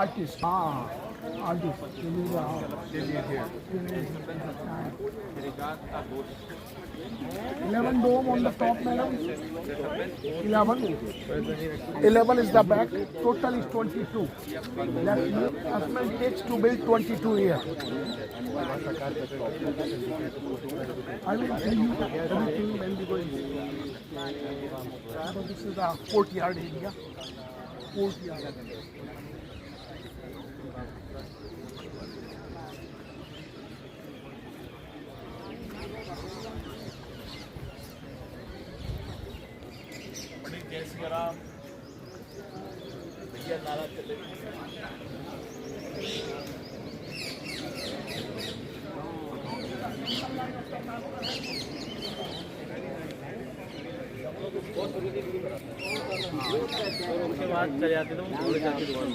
Artist. Artist. 11 dome on the top, madam. 11 is the back. Total is 22. That investment takes to build 22 here. I will tell you everything when we go in. So this is the courtyard area. Courtyard. जय श्री राम भैया नारा चले उसके बाद चले जाते थे थोड़े जाके दुकान